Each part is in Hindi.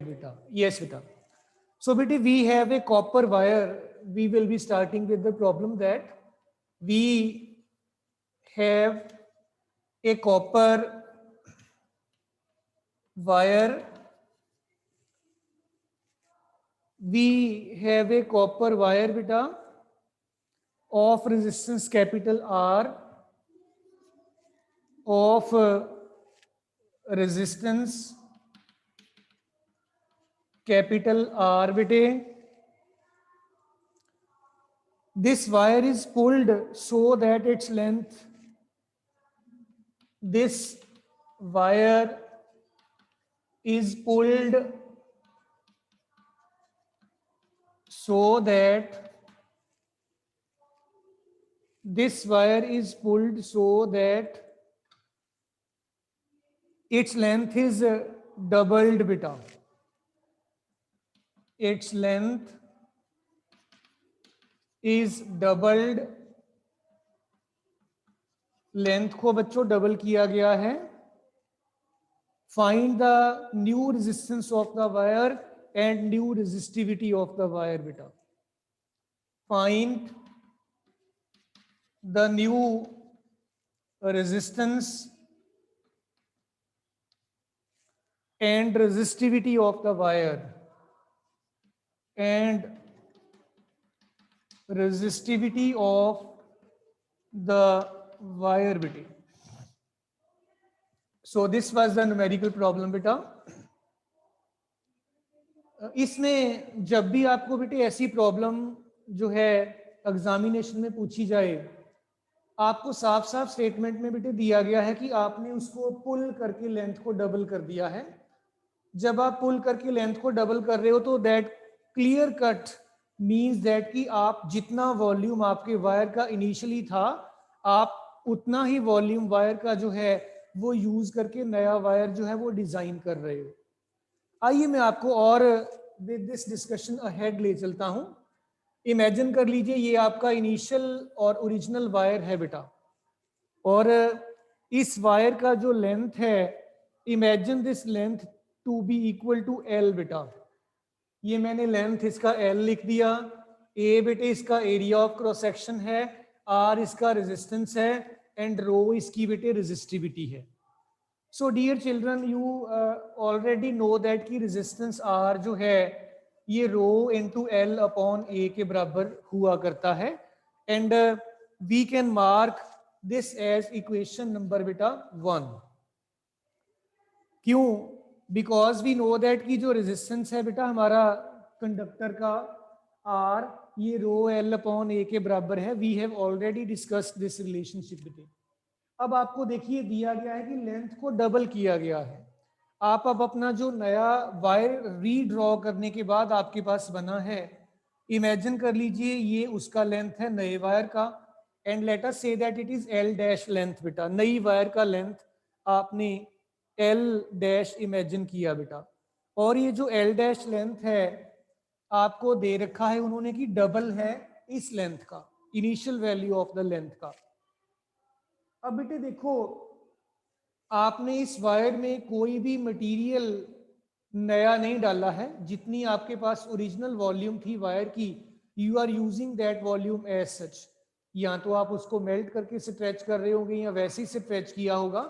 beta. Yes, beta. So, beta, we have a copper wire. We will be starting with the problem that we have a copper wire. We have a copper wire, beta, of resistance capital R, of resistance capital R, beta. This wire is pulled so that its length, this wire is pulled so that this wire is pulled so that its length is doubled, beta. Its length is doubled. Length को बच्चों डबल किया गया है. Find the new resistance of the wire and new resistivity of the wire, बेटा. Find the new resistance and resistivity of the wire and resistivity of the wire, beta. So this was the numerical problem, beta. इसमें जब भी आपको बेटे ऐसी प्रॉब्लम जो है एग्जामिनेशन में पूछी जाए, आपको साफ साफ स्टेटमेंट में बेटे दिया गया है कि आपने उसको पुल करके लेंथ को डबल कर दिया है. जब आप पुल करके लेंथ को डबल कर रहे हो तो that clear cut means that कि आप जितना वॉल्यूम आपके वायर का इनिशियली था, आप उतना ही वॉल्यूम वायर का जो है वो यूज करके नया वायर जो है वो डिजाइन कर रहे हो. आइए मैं आपको और विद दिस डिस्कशन अहेड ले चलता हूं. इमेजिन कर लीजिए ये आपका इनिशियल और ओरिजिनल वायर है बेटा, और इस वायर का जो लेंथ है, imagine this length to be equal to L बेटा. ये मैंने लेंथ इसका एल लिख दिया. ए बेटे इसका एरिया ऑफ क्रॉस सेक्शन है, आर इसका रेजिस्टेंस है, एंड रो इसकी बेटे रेजिस्टिविटी है. So dear children, you already know that की रेजिस्टेंस आर जो है ये rho into L upon A के बराबर हुआ करता है. And we can mark this as equation number बेटा 1. क्यों? बिकॉज वी नो दैट की जो रेजिस्टेंस है बेटा हमारा कंडक्टर का आर, ये रो एल अपॉन ए के बराबर है. We have already discussed this relationship बेटे. अब आपको देखिए दिया गया है कि लेंथ को डबल किया गया है. आप अब अपना जो नया वायर रीड्रॉ करने के बाद आपके पास बना है, इमेजिन कर लीजिए ये उसका लेंथ है नए वायर का, and let us say that it is L dash length बेटा. नई वायर का लेंथ आपने एल डैश इमेजिन किया बेटा, और ये जो एल डैश लेंथ है आपको दे रखा है उन्होंने कि डबल है इस लेंथ का, initial value of the length का. अब बेटे देखो, आपने इस वायर में कोई भी मटेरियल नया नहीं डाला है. जितनी आपके पास ओरिजिनल वॉल्यूम थी वायर की, you are using that volume as such. या तो आप उसको मेल्ट करके स्ट्रेच कर रहे होंगे या वैसे ही स्ट्रेच किया होगा.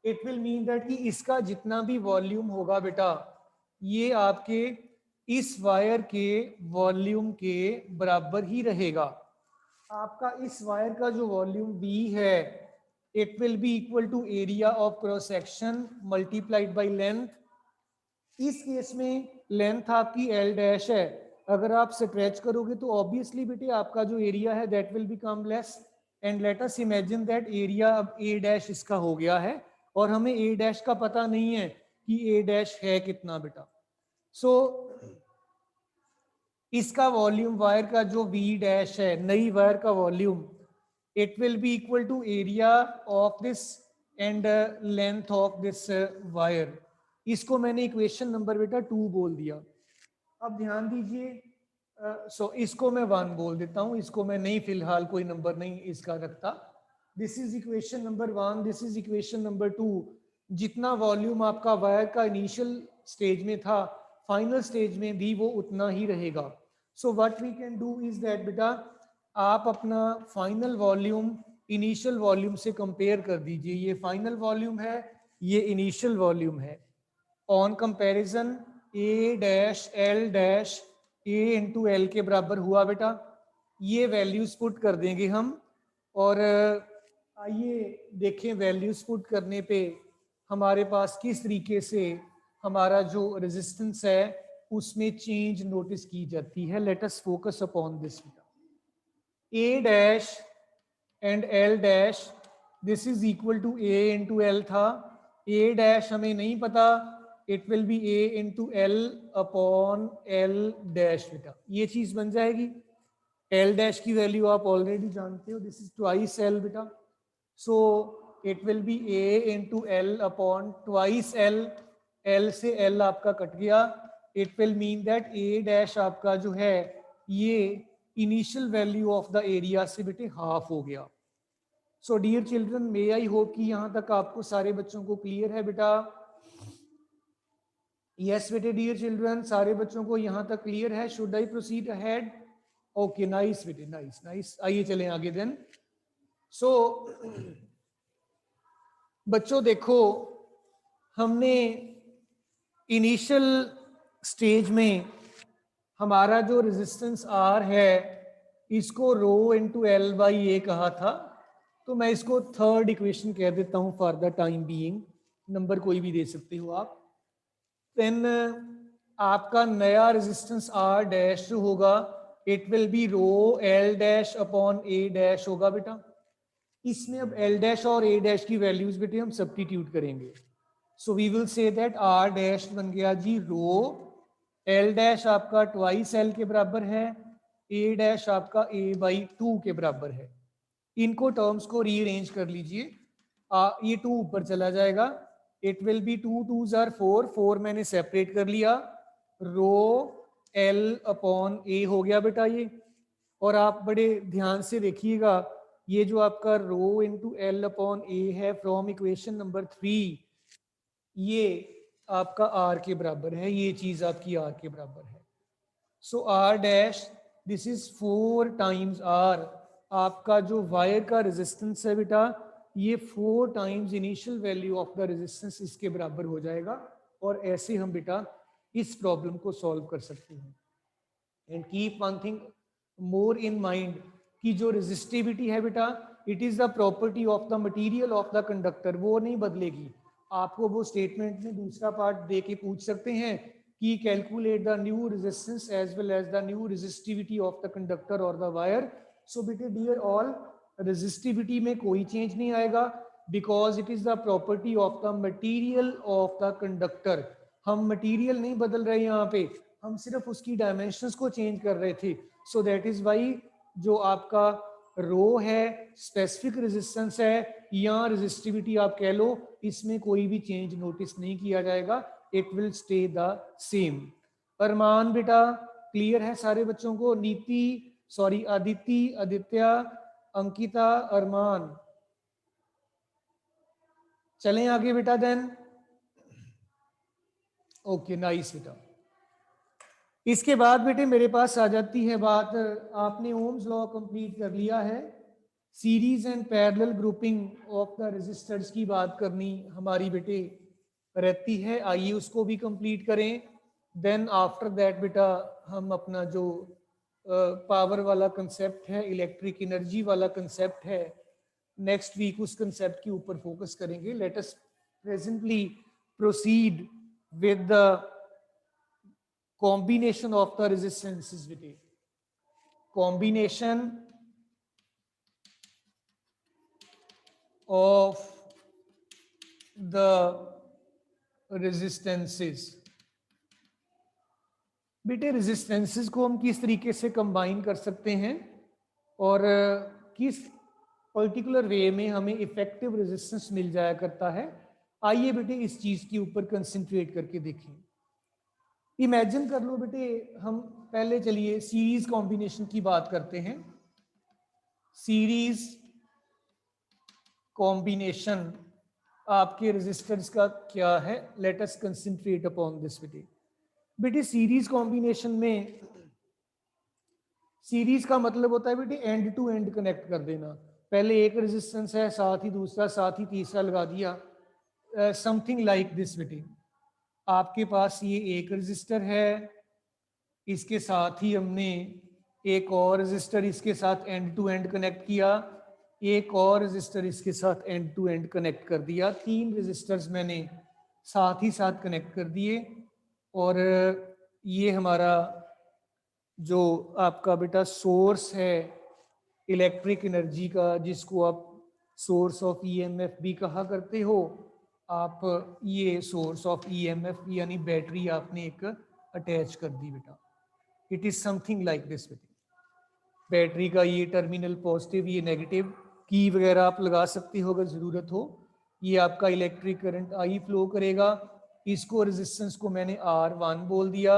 इट विल मीन दैट कि इसका जितना भी वॉल्यूम होगा बेटा, ये आपके इस वायर के वॉल्यूम के बराबर ही रहेगा. आपका इस वायर का जो वॉल्यूम बी है, it will be equal to area of cross section multiplied by length. इस केस में लेंथ आपकी L डैश है. अगर आप स्ट्रेच करोगे तो ऑब्वियसली बेटे आपका जो एरिया है that will become less. And let us imagine that area अब A डैश इसका हो गया है, और हमें A डैश का पता नहीं है कि A डैश है कितना बेटा. सो इसका वॉल्यूम वायर का जो V डैश है, नई वायर का volume, it will be equal to area of this and length of this wire. इसको मैंने इक्वेशन नंबर बेटा 2 बोल दिया. अब ध्यान दीजिए, इसको मैं 1 बोल देता हूं, इसको मैं नहीं फिलहाल कोई नंबर नहीं इसका रखता. This is equation number 1, this is equation number 2. जितना वॉल्यूम आपका वायर का इनिशियल स्टेज में था, फाइनल स्टेज में भी वो उतना ही रहेगा. So what we can do is that बेटा, आप अपना फाइनल वॉल्यूम इनिशियल वॉल्यूम से कंपेयर कर दीजिए. ये फाइनल वॉल्यूम है, ये इनिशियल वॉल्यूम है. On comparison A dash L dash A into L के बराबर हुआ बेटा. ये वैल्यूज पुट कर देंगे हम, और आइए देखें वैल्यूज पुट करने पे हमारे पास किस तरीके से हमारा जो रेजिस्टेंस है उसमें चेंज नोटिस की जाती है. Let us focus upon this. A dash and L dash this is equal to A into L था. ए डैश हमें नहीं पता, it will be A into L upon L dash बेटा. ये चीज बन जाएगी. एल डैश की वैल्यू आप ऑलरेडी जानते हो, दिस इज ट्वाइस एल बेटा. So it will be A into L upon twice L. L से एल आपका कट गया. It will mean that A dash आपका जो है ये initial value of the area से बेटे हाफ हो गया. So dear children, may I hope कि यहाँ तक आपको सारे बच्चों को क्लियर है बेटा. यस बेटे डियर चिल्ड्रन, सारे बच्चों को यहाँ तक क्लियर है. Should I proceed ahead? Okay, nice बेटे, नाइस नाइस. आइए चलें आगे देन. सो बच्चों देखो, हमने इनिशियल स्टेज में हमारा जो रेजिस्टेंस आर है इसको रो इंटू एल बाई ए कहा था. तो मैं इसको थर्ड इक्वेशन कह देता हूं for the time being. Number कोई भी दे सकते हो आप. देन आपका नया रेजिस्टेंस आर डैश जो होगा it will B row L dash upon A dash होगा बेटा. इसमें अब एल डैश और ए डैश की वैल्यूज बेटे हम सब्स्टिट्यूट करेंगे. So we will say that R dash बन गया जी रो एल डैश आपका ट्वाइस एल के बराबर है, ए डैश आपका ए बाई 2 के बराबर है. इनको टर्म्स को रीअरेंज कर लीजिए. ये 2 ऊपर चला जाएगा. It will B 2 2s are 4. 4 मैंने सेपरेट कर लिया. रो एल अपॉन ए हो गया बेटा ये. और आप बड़े ध्यान से देखिएगा, ये जो आपका रो इंटू एल अपॉन ए है फ्रॉम इक्वेशन नंबर 3, ये आपका आर के बराबर है. ये चीज आपकी आर के बराबर है. So R dash this is 4 times R. आपका जो वायर का रेजिस्टेंस है बेटा ये 4 times initial value of the resistance इसके बराबर हो जाएगा. और ऐसे हम बेटा इस प्रॉब्लम को सॉल्व कर सकते हैं. And keep one thing more in mind कि जो रेजिस्टिविटी है बेटा it is the property of the material of the conductor. वो नहीं बदलेगी. आपको वो स्टेटमेंट में दूसरा पार्ट दे के पूछ सकते हैं कि calculate the new resistance as well as the new resistivity of the conductor और द वायर. सो बेटे डियर ऑल, रेजिस्टिविटी में कोई चेंज नहीं आएगा because it is the property of the material of the conductor. हम मटेरियल नहीं बदल रहे यहाँ पे, हम सिर्फ उसकी डायमेंशंस को चेंज कर रहे थे. सो दैट इज वाई जो आपका रो है स्पेसिफिक रेजिस्टेंस है या रेजिस्टिविटी आप कह लो, इसमें कोई भी चेंज नोटिस नहीं किया जाएगा. It will stay the same. Arman बेटा क्लियर है सारे बच्चों को? नीति सॉरी अदिति, आदित्य, अंकिता, अरमान. चलें आगे बेटा देन. ओके नाइस बेटा. इसके बाद बेटे मेरे पास आ जाती है बात, आपने ओम्स लॉ कंप्लीट कर लिया है. Series and parallel grouping of the resistors की बात करनी हमारी बेटे रहती है. आइए उसको भी कंप्लीट करें. देन आफ्टर दैट बेटा हम अपना जो पावर वाला कंसेप्ट है, इलेक्ट्रिक एनर्जी वाला कंसेप्ट है, नेक्स्ट वीक उस कंसेप्ट के ऊपर फोकस करेंगे. Let us presently proceed with the combination of the resistances with it. Combination of the resistances. बेटे रेजिस्टेंसेस को हम किस तरीके से कंबाइन कर सकते हैं और किस पर्टिकुलर वे में हमें इफेक्टिव रेजिस्टेंस मिल जाया करता है. आइए बेटे इस चीज के ऊपर कंसंट्रेट करके देखें. इमेजिन कर लो बेटे, हम पहले चलिए सीरीज कॉम्बिनेशन की बात करते हैं. सीरीज कॉम्बिनेशन आपके रेजिस्टर्स का क्या है? Let us concentrate upon this बेटे. बेटे सीरीज कॉम्बिनेशन में, सीरीज का मतलब होता है बेटे एंड टू एंड कनेक्ट कर देना। पहले एक रेजिस्टेंस है, साथ ही दूसरा, साथ ही तीसरा लगा दिया, समथिंग लाइक दिस बेटे। आपके पास ये एक रजिस्टर है, इसके साथ ही हमने एक और रजिस्टर इसके साथ एंड टू एंड कनेक्ट किया, एक और रजिस्टर इसके साथ एंड टू एंड कनेक्ट कर दिया। 3 रजिस्टर्स मैंने साथ ही साथ कनेक्ट कर दिए। और ये हमारा जो आपका बेटा सोर्स है इलेक्ट्रिक एनर्जी का, जिसको आप सोर्स ऑफ ईएमएफ भी कहा करते हो, आप ये सोर्स ऑफ ईएमएफ यानी बैटरी आपने एक अटैच कर दी बेटा। It is something like this बेटा। बैटरी का ये टर्मिनल पॉजिटिव, ये नेगेटिव, की वगैरह आप लगा सकते हो अगर ज़रूरत हो। ये आपका इलेक्ट्रिक करंट आई फ्लो करेगा। इसको रेजिस्टेंस को मैंने R1 बोल दिया,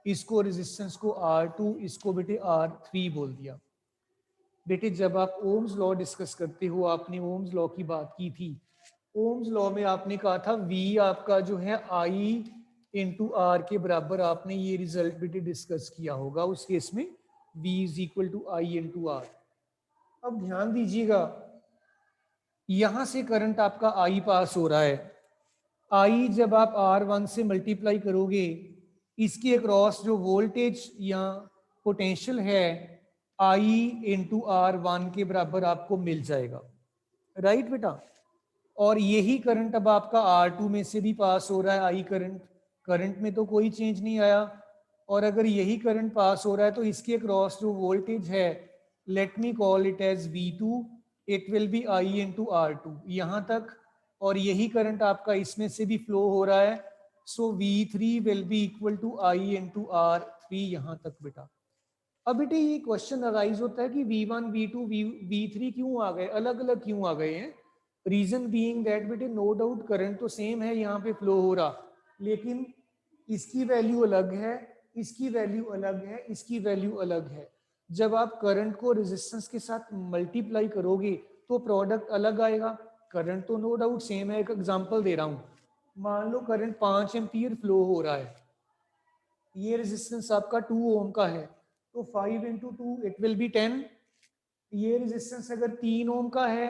इसको रेजिस्टेंस को R2, इसको बेटे R3 बोल दिया। बेटे जब आप ओम्स लॉ डिस्कस करते हो, आपने ओम्स लॉ की बात की थी। ओम्स लॉ में आपने कहा था V आपका जो है I इंटू आर के बराबर, आपने ये रिजल्ट बेटे डिस्कस किया होगा। उस केस में V is equal to I into R. अब ध्यान दीजिएगा, यहां से करंट आपका I पास हो रहा है। I जब आप R1 से मल्टीप्लाई करोगे, इसके अक्रॉस जो वोल्टेज या पोटेंशियल है I इंटू R1 के बराबर आपको मिल जाएगा, राइट बेटा। और यही करंट अब आपका R2 में से भी पास हो रहा है, I करंट, करंट में तो कोई चेंज नहीं आया। और अगर यही करंट पास हो रहा है तो इसके अक्रॉस जो वोल्टेज है, let me call it as V2, it will be I into R2 यहाँ तक। और यही करंट आपका इसमें से भी फ्लो हो रहा है, so V3 will be equal to I into R3 यहाँ तक बेटा। अब बेटे ये क्वेश्चन अराइज होता है कि V1, V2, V3 क्यों आ गए, अलग अलग क्यों आ गए हैं। रीजन बीइंग दैट बेटे नो डाउट करंट तो सेम है यहाँ पे फ्लो हो रहा, लेकिन इसकी वैल्यू अलग है, इसकी वैल्यू अलग है, इसकी वैल्यू अलग है। जब आप करंट को रेजिस्टेंस के साथ मल्टीप्लाई करोगे तो प्रोडक्ट अलग आएगा। करंट तो नो डाउट सेम है। एक एग्जांपल दे रहा हूँ, मान लो करंट 5 एम्पीयर फ्लो हो रहा है, ये रेजिस्टेंस आपका 2 ओम का है, तो 5 इंटू 2 इट विल बी 10। ये रेजिस्टेंस अगर 3 ओम का है,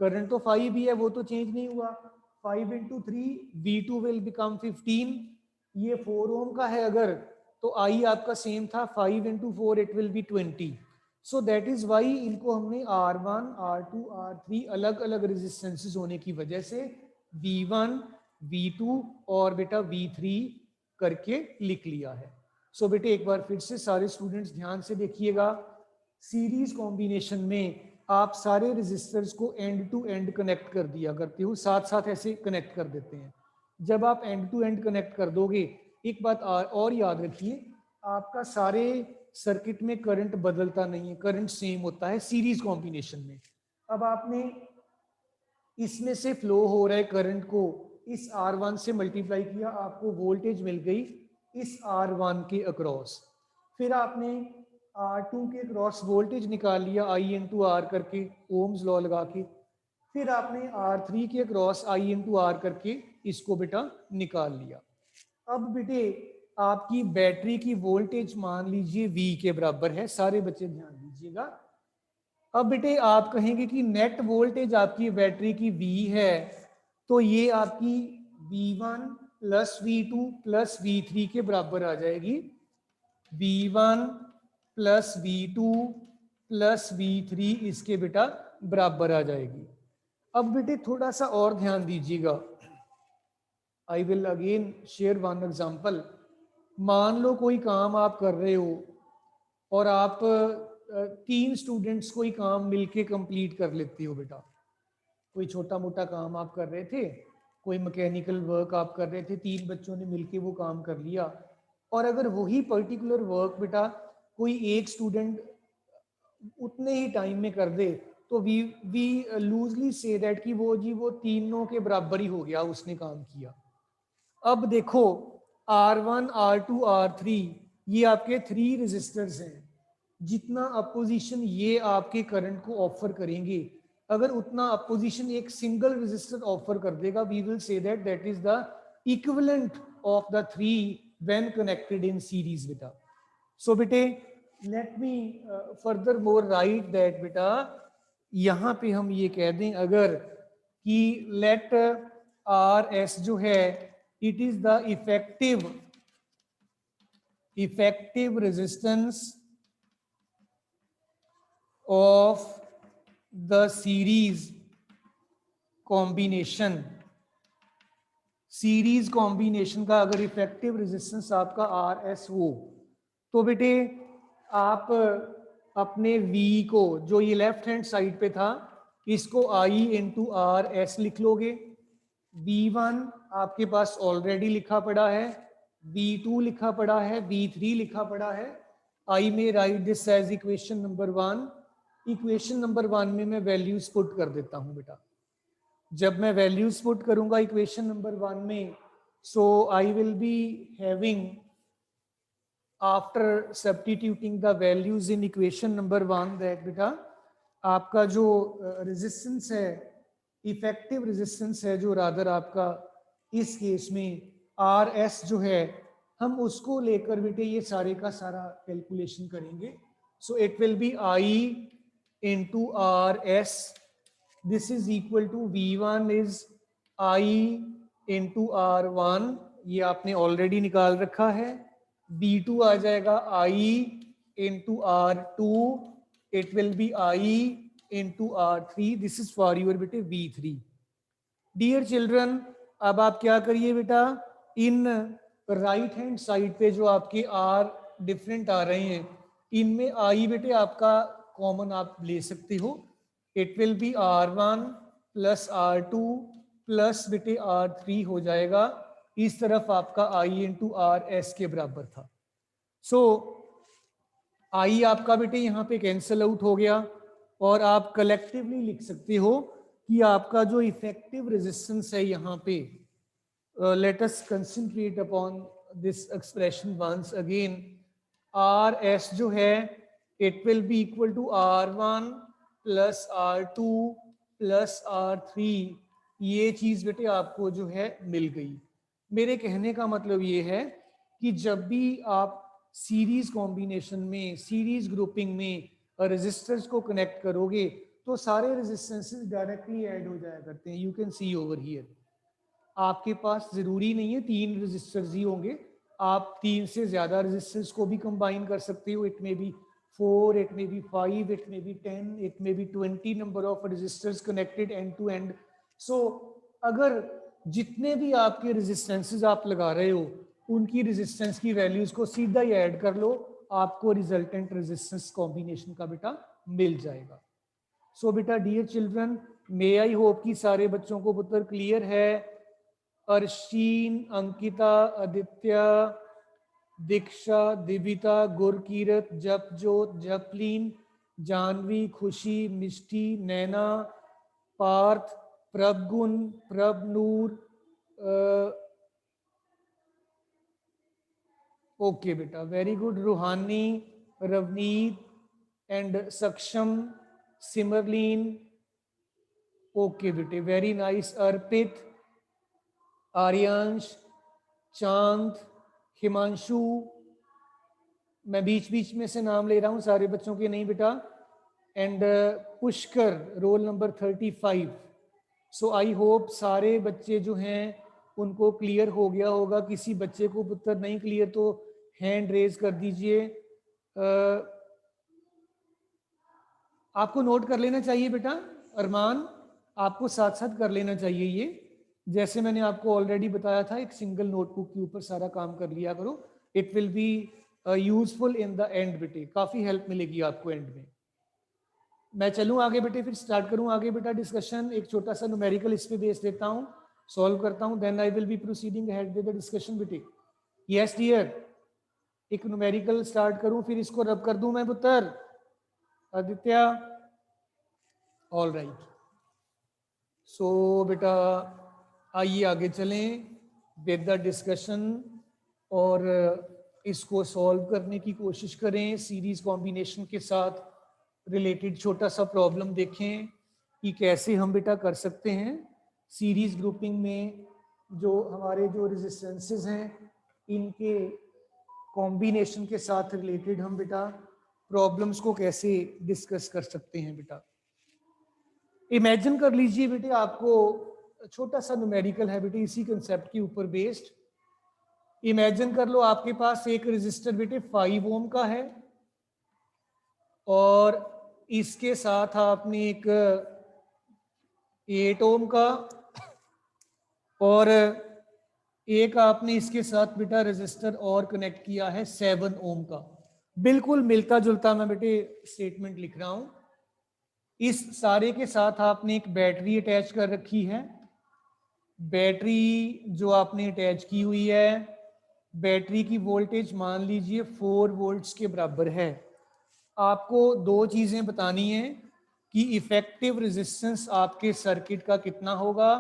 करंट तो 5 ही है, वो तो चेंज नहीं हुआ, 5 इंटू 3 V2 विल बिकम 15। ये 4 ओम का है अगर, तो I आपका सेम था, 5 into 4 it will be 20। So that is why इनको हमने R1, R2, R3 अलग अलग रेजिस्टेंसेस होने की वजह से V1, V2 और बेटा V3 करके लिख लिया है। सो बेटे एक बार फिर से सारे स्टूडेंट्स ध्यान से देखिएगा, सीरीज कॉम्बिनेशन में आप सारे रेजिस्टर्स को एंड टू एंड कनेक्ट कर दिया करते हो, साथ साथ ऐसे कनेक्ट कर देते हैं। जब आप एंड टू एंड कनेक्ट कर दोगे, एक बात और याद रखिए, आपका सारे सर्किट में करंट बदलता नहीं है, करंट सेम होता है सीरीज कॉम्बिनेशन में। अब आपने इसमें से फ्लो हो रहे करंट को इस R1 से मल्टीप्लाई किया, आपको वोल्टेज मिल गई इस R1 के अक्रॉस। फिर आपने R2 के अक्रॉस वोल्टेज निकाल लिया I इंटू आर करके, ओम्स लॉ लगा के। फिर आपने R3 के अक्रॉस I इंटू आर करके इसको बेटा निकाल लिया। अब बेटे आपकी बैटरी की वोल्टेज मान लीजिए V के बराबर है, सारे बच्चे ध्यान दीजिएगा। अब बेटे आप कहेंगे कि नेट वोल्टेज आपकी बैटरी की V है, तो ये आपकी V1 plus V2 plus V3 के बराबर आ जाएगी। V1 plus V2 plus V3 इसके बेटा बराबर आ जाएगी। अब बेटे थोड़ा सा और ध्यान दीजिएगा, I will again share one example. मान लो कोई काम आप कर रहे हो और आप 3 स्टूडेंट्स कोई काम मिलके कंप्लीट कर लेते हो बेटा। कोई छोटा मोटा काम आप कर रहे थे, कोई मैकेनिकल वर्क आप कर रहे थे, 3 बच्चों ने मिलके वो काम कर लिया। और अगर वही पर्टिकुलर वर्क बेटा कोई एक स्टूडेंट उतने ही टाइम में कर दे, तो वी लूजली से दैट कि वो तीनों के बराबर ही हो गया, उसने काम किया। अब देखो R1, R2, R3 ये आपके 3 रेजिस्टर्स हैं। जितना अपोजिशन ये आपके करंट को ऑफर करेंगे, अगर उतना अपोजिशन एक सिंगल रेजिस्टर ऑफर कर देगा, we will say that is the equivalent of the 3 when connected in series बेटा. So बेटे let me further more write that बेटा यहाँ पे हम ये कह दें अगर कि let RS जो है it is the effective resistance of the series combination. Series combination का अगर इफेक्टिव रेजिस्टेंस आपका RS हो तो बेटे आप अपने V को जो ये लेफ्ट हैंड साइड पे था इसको I इंटू RS लिख लोगे. V1 आपके पास ऑलरेडी लिखा पड़ा है, V2 लिखा पड़ा है, V3 लिखा पड़ा है. I में write this as equation number 1. Equation number 1 में मैं वैल्यूज पुट कर देता हूं बेटा. जब मैं वैल्यूज पुट करूंगा इक्वेशन नंबर 1 में, so I will be having after substituting the values in equation number 1 that बेटा आपका जो रेजिस्टेंस है, इफेक्टिव रेजिस्टेंस है जो रादर आपका इस केस में RS जो है, हम उसको लेकर बेटे ये सारे का सारा कैलकुलेशन करेंगे. सो it will be I into RS. This is equal to V1 is I into R1, ये आपने ऑलरेडी निकाल रखा है. V2 आ जाएगा I into R2, it will be I into R3. This is for your बेटे V3. Dear children, अब आप क्या करिए बेटा, इन राइट हैंड साइड पे जो आपके R डिफरेंट आ रहे हैं इनमें I बेटे आपका कॉमन आप ले सकते हो. It will B R1 plus R2 plus बेटे R3 हो जाएगा. इस तरफ आपका I इंटू RS के बराबर था. सो I आपका बेटे यहाँ पे कैंसिल आउट हो गया और आप कलेक्टिवली लिख सकते हो कि आपका जो इफेक्टिव रेजिस्टेंस है यहाँ पे, let us concentrate upon this expression once again. RS जो है it will be equal to R1 plus R2 plus R3. ये चीज बेटे आपको जो है मिल गई. मेरे कहने का मतलब ये है कि जब भी आप सीरीज कॉम्बिनेशन में, सीरीज ग्रुपिंग में रेजिस्टर्स को कनेक्ट करोगे तो सारे रेजिस्टेंसेस डायरेक्टली ऐड हो जाया करते हैं. You can see over here. आपके पास जरूरी नहीं है 3 रेजिस्टर्स ही होंगे, आप 3 से ज्यादा रेजिस्टर्स को भी कंबाइन कर सकते हो. It may be 4, it may be 5, it may be 10, it may be 20 number of resistors connected end to end. So अगर जितने भी आपके रेजिस्टेंसेस आप लगा रहे हो उनकी रेजिस्टेंस की वैल्यूज को सीधा ही ऐड कर लो, आपको रिजल्टेंट रेजिस्टेंस कॉम्बिनेशन का बेटा मिल जाएगा. सो बेटा dear children, may I hope कि सारे बच्चों को पुत्र क्लियर है. अर्शीन, अंकिता, आदित्य, दीक्षा, दिविता, गुरकीरत, जपजोत, जपलीन, जानवी, खुशी, मिष्टी, नैना, पार्थ, प्रभगुण, प्रभनूर. ओके बेटा, वेरी गुड. रूहानी, रवनीत एंड सक्षम, सिमरलीन. ओके बेटे, वेरी नाइस. अर्पित, आर्यांश, चांद, हिमांशु. मैं बीच बीच में से नाम ले रहा हूं, सारे बच्चों के नहीं बेटा. And Pushkar, roll number 35. So I hope सारे बच्चे जो हैं उनको क्लियर हो गया होगा. किसी बच्चे को पुत्र नहीं क्लियर तो हैंड रेज कर दीजिए. आपको नोट कर लेना चाहिए बेटा. अरमान, आपको साथ साथ कर लेना चाहिए ये. जैसे मैंने आपको ऑलरेडी बताया था, एक सिंगल नोटबुक के ऊपर सारा काम कर लिया करो. It will be useful in the end बेटे, काफी हेल्प मिलेगी आपको एंड में. मैं चलूं आगे बेटे, फिर स्टार्ट करूं आगे बेटा डिस्कशन. एक छोटा सा न्यूमेरिकल इस पे बेस देता हूं, सॉल्व करता हूं, then I will be proceeding ahead with the discussion बेटे. यस डियर, एक न्यूमेरिकल स्टार्ट करूं फिर इसको रब कर दूं मैं पुत्र. Aditya, all right. सो बेटा आइए आगे चलें विद द डिस्कशन और इसको सॉल्व करने की कोशिश करें. सीरीज कॉम्बिनेशन के साथ रिलेटेड छोटा सा प्रॉब्लम देखें कि कैसे हम बेटा कर सकते हैं. सीरीज ग्रुपिंग में जो हमारे जो रेजिस्टेंसेस हैं इनके कॉम्बिनेशन के साथ रिलेटेड हम बेटा प्रॉब्लम्स को कैसे डिस्कस कर सकते हैं बेटा। इमेजिन कर लीजिए बेटे, आपको छोटा सा न्यूमेरिकल है बेटे इसी कंसेप्ट के ऊपर बेस्ड। इमेजिन कर लो आपके पास एक रेजिस्टर बेटे 5 ओम का है और इसके साथ आपने एक 8 ओम का और एक आपने इसके साथ बेटा रेजिस्टर और कनेक्ट किया है 7 ओम का। बिल्कुल मिलता जुलता मैं बेटे स्टेटमेंट लिख रहा हूं। इस सारे के साथ आपने एक बैटरी अटैच कर रखी है। बैटरी जो आपने अटैच की हुई है, बैटरी की वोल्टेज मान लीजिए 4 वोल्ट्स के बराबर है। आपको दो चीजें बतानी है कि इफेक्टिव रेजिस्टेंस आपके सर्किट का कितना होगा,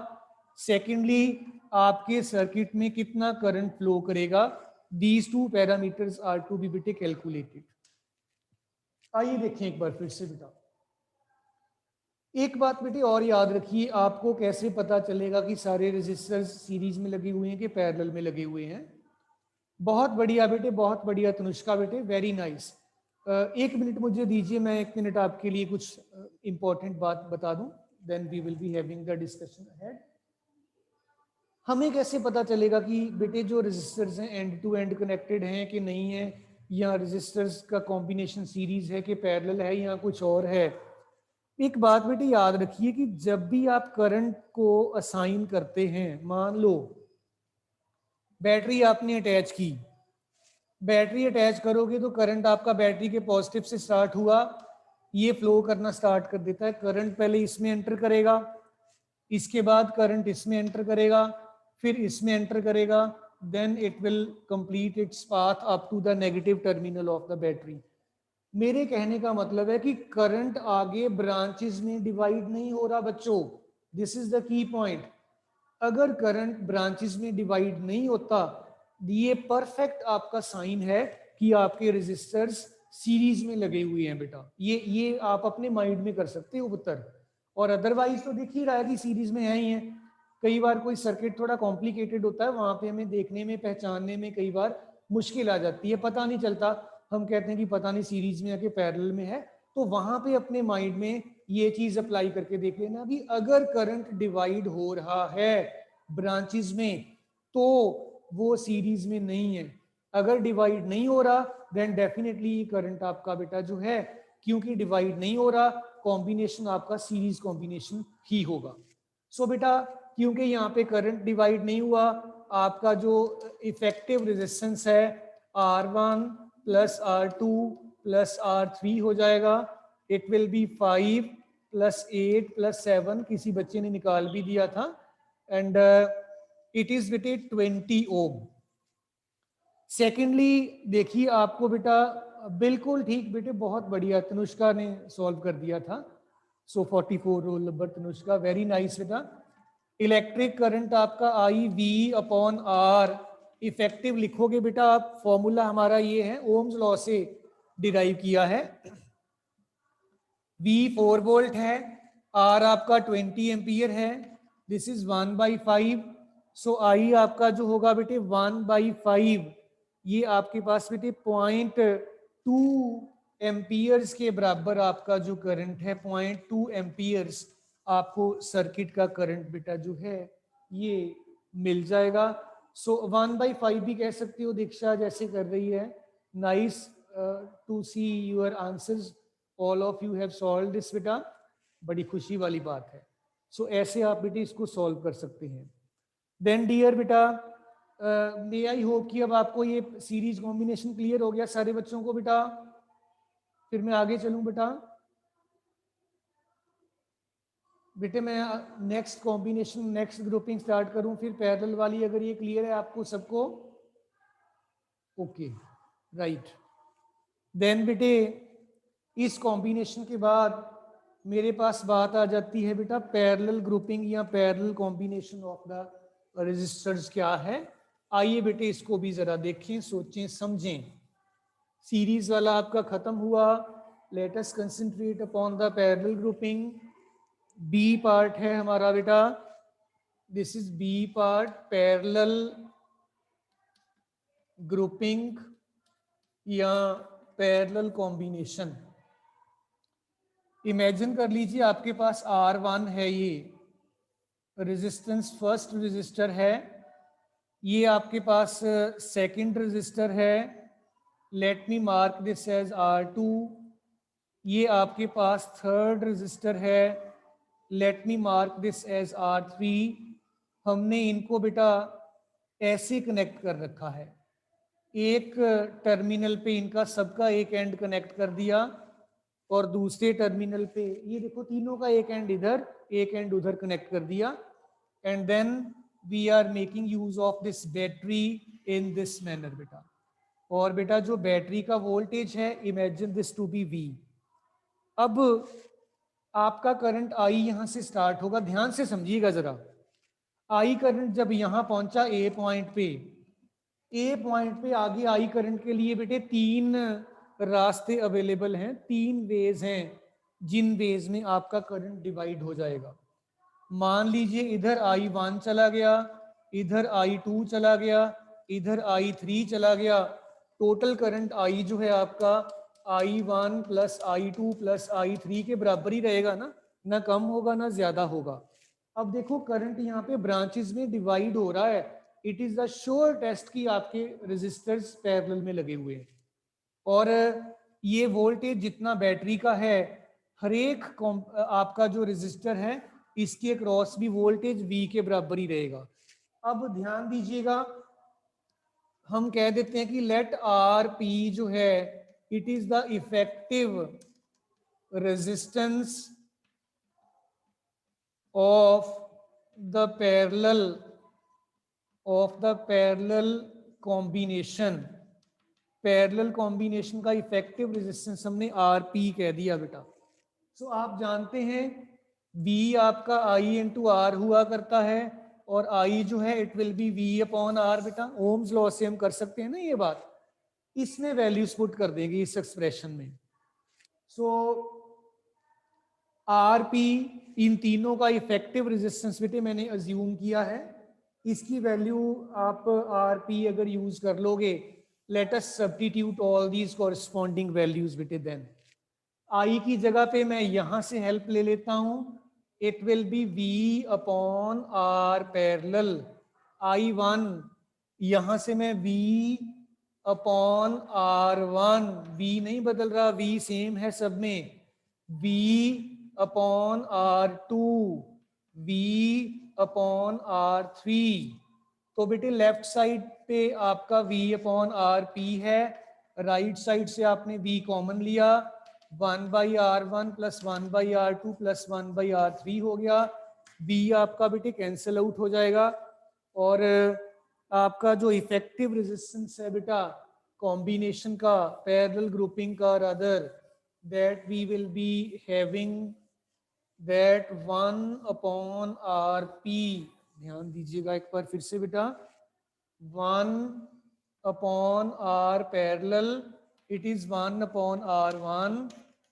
सेकेंडली आपके सर्किट में कितना करंट फ्लो करेगा। These two parameters are to be बेटे कैलकुलेटेड। आइए देखें एक बार फिर से बेटा। एक बात बेटे और याद रखिए, आपको कैसे पता चलेगा कि सारे रेजिस्टर्स सीरीज में लगे हुए हैं कि पैरेलल में लगे हुए हैं। बहुत बढ़िया बेटे, बहुत बढ़िया तनुष्का बेटे, वेरी नाइस। एक मिनट मुझे दीजिए, मैं एक मिनट आपके लिए कुछ इंपॉर्टेंट बात बता दूं, then we will be having the discussion ahead. हमें कैसे पता चलेगा कि बेटे जो रेजिस्टर्स हैं एंड टू एंड कनेक्टेड हैं कि नहीं है, या रेजिस्टर्स का कॉम्बिनेशन सीरीज है कि पैरेलल है या कुछ और है। एक बात बेटे याद रखिए कि जब भी आप करंट को असाइन करते हैं, मान लो बैटरी आपने अटैच की, बैटरी अटैच करोगे तो करंट आपका बैटरी के पॉजिटिव से स्टार्ट हुआ, ये फ्लो करना स्टार्ट कर देता है। करंट पहले इसमें एंटर करेगा, इसके बाद करंट इसमें एंटर करेगा, फिर इसमें एंटर करेगा, then it will complete its path up to the negative terminal of the battery. मेरे कहने का मतलब है कि करंट आगे ब्रांचेस में डिवाइड नहीं हो रहा बच्चों, this is the key point. अगर करंट ब्रांचेस में डिवाइड नहीं होता, ये परफेक्ट आपका साइन है कि आपके रेजिस्टर्स सीरीज में लगे हुए हैं बेटा। ये आप अपने माइंड में कर सकते हो उत्तर, और अदरवाइज तो दिख ही रहा है कि सीरीज में है ही है। कई बार कोई सर्किट थोड़ा कॉम्प्लिकेटेड होता है, वहां पे हमें देखने में पहचानने में कई बार मुश्किल आ जाती है, पता नहीं चलता। हम कहते हैं कि पता नहीं सीरीज में है कि पैरेलल में है, तो वहां पे अपने माइंड में ये चीज अप्लाई करके देख लेना कि अगर करंट डिवाइड हो रहा है ब्रांचेस में तो वो सीरीज में नहीं है। अगर डिवाइड नहीं हो रहा देन डेफिनेटली करंट आपका बेटा जो है, क्योंकि डिवाइड नहीं हो रहा, कॉम्बिनेशन आपका सीरीज कॉम्बिनेशन ही होगा। सो बेटा क्योंकि यहाँ पे करंट डिवाइड नहीं हुआ, आपका जो इफेक्टिव रेजिस्टेंस है R1 plus R2 plus R3 हो जाएगा। It will B 5 plus 8 plus 7, किसी बच्चे ने निकाल भी दिया था, एंड इट इज बेटे 20 ओम। सेकेंडली देखिए आपको बेटा, बिल्कुल ठीक बेटे, बहुत बढ़िया, तनुष्का ने सॉल्व कर दिया था। सो 44 roll number Tanushka, very nice बेटा। इलेक्ट्रिक करंट आपका IV/R, इफेक्टिव लिखोगे बेटा आप, फॉर्मूला हमारा ये है, ओम्स लॉ से डिराइव किया है। V 4 वोल्ट है, R आपका 20 एम्पियर है, दिस इज 1/5। सो I आपका जो होगा बेटे 1/5, ये आपके पास बेटे 0.2 एम्पियर्स के बराबर आपका जो करंट है, 0.2 एम्पियर्स आपको सर्किट का करंट बेटा जो है ये मिल जाएगा। सो 1/5 भी कह सकते हो, दीक्षा जैसे कर रही है। Nice to see your answers, all of you have solve this बेटा, बड़ी खुशी वाली बात है। सो ऐसे आप बेटे इसको सॉल्व कर सकते हैं। देन डियर बेटा, मे आई होप कि अब आपको ये सीरीज कॉम्बिनेशन क्लियर हो गया सारे बच्चों को बेटा। फिर मैं आगे चलूं बेटा, बेटे मैं next combination next grouping start करूं फिर पैरेलल वाली, अगर ये क्लियर है आपको सबको, ओके राइट। देन बेटे इस कॉम्बिनेशन के बाद मेरे पास बात आ जाती है बेटा पैरेलल ग्रुपिंग या parallel combination of the resistors क्या है। आइए बेटे इसको भी जरा देखें, सोचें, समझें। सीरीज वाला आपका खत्म हुआ, let us concentrate upon the parallel grouping. B part है हमारा बेटा, this is B part, parallel grouping या पैरेलल कॉम्बिनेशन। इमेजिन कर लीजिए आपके पास R1 है, ये रेजिस्टेंस फर्स्ट रजिस्टर है, ये आपके पास सेकंड रजिस्टर है, let me mark this as R2, ये आपके पास थर्ड रजिस्टर है, let me mark this as R3। हमने इनको बेटा ऐसे कनेक्ट कर रखा है, एक टर्मिनल पे इनका सबका एक एंड कनेक्ट कर दिया और दूसरे टर्मिनल पे ये देखो तीनों का एक एंड इधर एक एंड उधर कनेक्ट कर दिया, and then we are making use of this battery in this manner बेटा। और बेटा जो बैटरी का वोल्टेज है, imagine this to be V। अब आपका करंट I यहां से स्टार्ट होगा, ध्यान से समझिएगा जरा। I करंट जब यहां पहुंचा A पॉइंट पे आगे I करंट के लिए बेटे तीन रास्ते अवेलेबल हैं, तीन वेज हैं जिन वेज में आपका करंट डिवाइड हो जाएगा। मान लीजिए इधर I1 चला गया, इधर I2 चला गया, इधर I3 चला गया। टोटल करंट I जो है आपका I1 plus I2 plus I3 के बराबर ही रहेगा ना कम होगा ना ज्यादा होगा। अब देखो करंट यहाँ पे ब्रांचेस में डिवाइड हो रहा है। It is the sure test कि आपके रेजिस्टर्स पैरेलल में लगे हुए हैं, और ये वोल्टेज जितना बैटरी का है, हर एक आपका जो रेजिस्टर है इसके क्रॉस भी वोल्टेज V के बराबर ही रहेगा। अब ध्यान दीजिएगा, हम कह देते हैं कि लेट RP जो है it is the effective resistance of the parallel combination। Parallel combination का इफेक्टिव रेजिस्टेंस हमने RP कह दिया बेटा। सो आप जानते हैं V आपका I इंटू R हुआ करता है, और I जो है it will B V upon R बेटा। ओम्स लॉ से हम कर सकते हैं ना ये बात, इसमें वैल्यूज पुट कर देंगे इस एक्सप्रेशन में। सो RP इन तीनों का इफेक्टिव रेजिस्टेंस बेटे मैंने अज्यूम किया है, इसकी वैल्यू आप RP अगर यूज कर लोगे, let us substitute all these corresponding values बेटे। देन I की जगह पे मैं यहां से हेल्प ले लेता हूं, it will B V upon R parallel. I1 यहां से मैं V अपॉन R1, V नहीं बदल रहा, V सेम है सब में, V upon R2, V upon R3। तो बेटे लेफ्ट साइड पे आपका V अपॉन RP है, राइट साइड से आपने V कॉमन लिया, 1/R1 plus 1/R2 plus 1/R3 हो गया। V आपका बेटे कैंसिल आउट हो जाएगा, और आपका जो इफेक्टिव रेजिस्टेंस है बेटा कॉम्बिनेशन का, पैरेलल ग्रुपिंग का, rather that we will be having that 1 upon RP। ध्यान दीजिएगा एक बार फिर से बेटा, 1 upon R parallel, it is 1 upon R1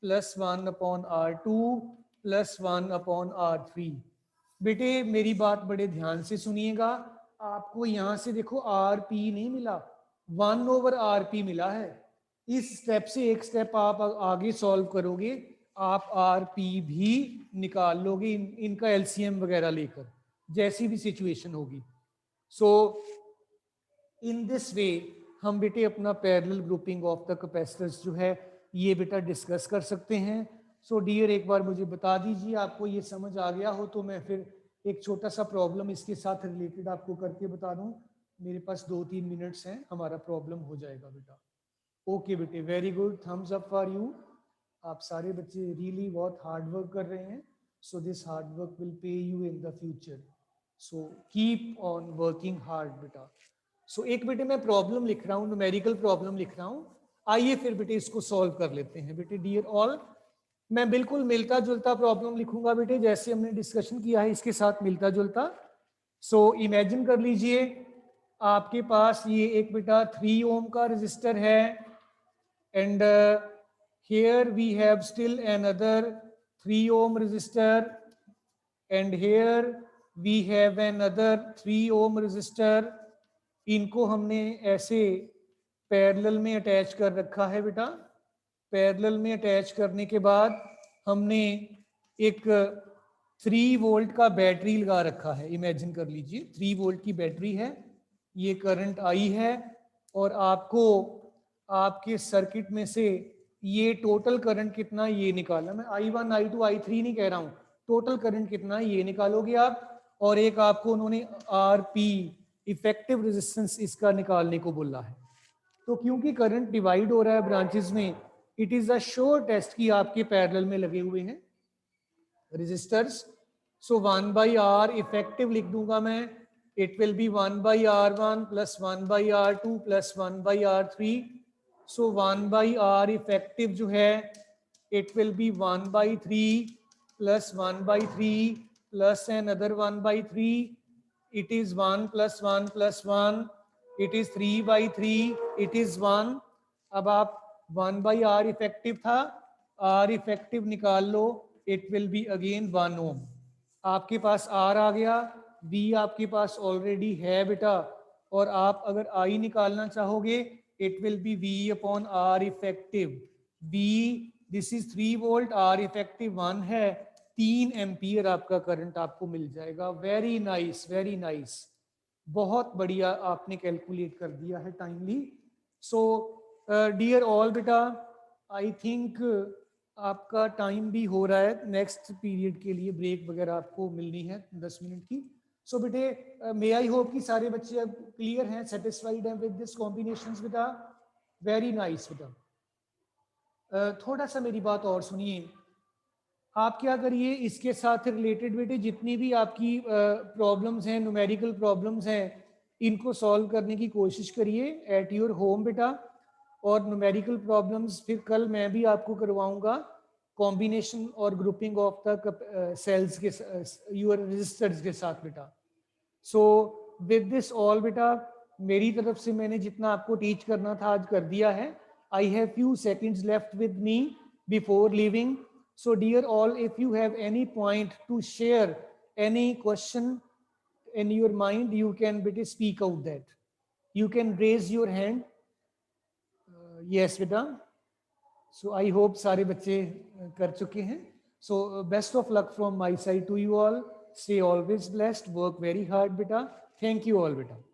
plus 1 upon R2 plus 1 upon R3। बेटे मेरी बात बड़े ध्यान से सुनिएगा, आपको यहां से देखो RP नहीं मिला, 1/RP मिला है। इस स्टेप से एक स्टेप आप आगे सॉल्व करोगे, आप RP भी निकाल लोगे इनका LCM वगैरह लेकर, जैसी भी सिचुएशन होगी। सो इन दिस वे हम बेटे अपना parallel grouping of the capacitors जो है ये बेटा डिस्कस कर सकते हैं। सो डियर एक बार मुझे बता दीजिए, आपको ये समझ आ गया हो तो मैं फिर एक छोटा सा प्रॉब्लम इसके साथ रिलेटेड आपको करके बता दूं। मेरे पास 2-3 मिनट्स हैं, हमारा प्रॉब्लम हो जाएगा बेटा। ओके बेटे, very good, thumbs up for you. आप सारे बच्चे रियली बहुत हार्ड वर्क कर रहे हैं, so this hard work will pay you in the future, so keep on working hard बेटा। सो एक बेटे मैं प्रॉब्लम लिख रहा हूँ, न्यूमेरिकल प्रॉब्लम लिख रहा हूँ, आइए फिर बेटे इसको सॉल्व कर लेते हैं। बेटे डियर ऑल, मैं बिल्कुल मिलता जुलता प्रॉब्लम लिखूंगा बेटे, जैसे हमने डिस्कशन किया है इसके साथ मिलता जुलता। सो इमेजिन कर लीजिए आपके पास ये एक बेटा 3 ओम का रजिस्टर है, and here we have still another 3 ohm resistor, and here we have another 3 ohm resistor। इनको हमने ऐसे पैरेलल में अटैच कर रखा है बेटा। पैरेलल में अटैच करने के बाद हमने एक 3 वोल्ट का बैटरी लगा रखा है। इमेजिन कर लीजिए 3 वोल्ट की बैटरी है, ये करंट आई है, और आपको आपके सर्किट में से ये टोटल करंट कितना ये निकालना। मैं I1 I2 I3 नहीं कह रहा हूँ, टोटल करंट कितना ये निकालोगे आप। और एक आपको उन्होंने RP इफेक्टिव रेजिस्टेंस इसका निकालने को बोला है। तो क्योंकि करंट डिवाइड हो रहा है ब्रांचेस में, it is a sure test कि आपके पैरेलल में लगे हुए हैं resistors. So 1 by R effective लिख दूंगा मैं, it will be 1 by R1 plus 1 by R2 plus 1 by R3। So 1 by R effective जो है it will be 1 by 3 plus 1 by 3 plus another 1 by 3, it is 1 plus 1 plus 1, it is 3 by 3, it is 1। अब आप 1 by R इफेक्टिव था, R इफेक्टिव निकाल लो, it will be again 1 ओम। आपके पास R आ गया, V आपके पास ऑलरेडी है बेटा, और आप अगर I निकालना चाहोगे it will be V upon R effective. V this is 3 volt, R effective 1 है, 3 एम्पियर आपका करंट आपको मिल जाएगा। वेरी नाइस, वेरी नाइस, बहुत बढ़िया आपने कैलकुलेट कर दिया है टाइमली। सो डियर ऑल बेटा, आई थिंक आपका टाइम भी हो रहा है, नेक्स्ट पीरियड के लिए ब्रेक वगैरह आपको मिलनी है 10 मिनट की। सो बेटे मे आई होप कि सारे बच्चे अब क्लियर हैं, सेटिस्फाइड हैं विद दिस कॉम्बिनेशंस बेटा। वेरी नाइस बेटा। थोड़ा सा मेरी बात और सुनिए, आप क्या करिए इसके साथ रिलेटेड बेटे जितनी भी आपकी प्रॉब्लम्स हैं, न्यूमेरिकल प्रॉब्लम्स हैं, इनको सॉल्व करने की कोशिश करिए एट योर होम बेटा। और न्यूमेरिकल प्रॉब्लम्स फिर कल मैं भी आपको करवाऊंगा, कॉम्बिनेशन और ग्रुपिंग ऑफ द सेल्स के योर रजिस्टर्स के साथ बेटा। सो विद दिस ऑल बेटा, मेरी तरफ से मैंने जितना आपको टीच करना था आज कर दिया है। I have few seconds left with me before leaving. So dear all, if you have any point to share, any question in your mind, you can better speak out that. You can raise your hand. Yes beta. So I hope सारे बच्चे कर चुके हैं। So best of luck from my side to you all. Stay always blessed. Work very hard beta. Thank you all beta.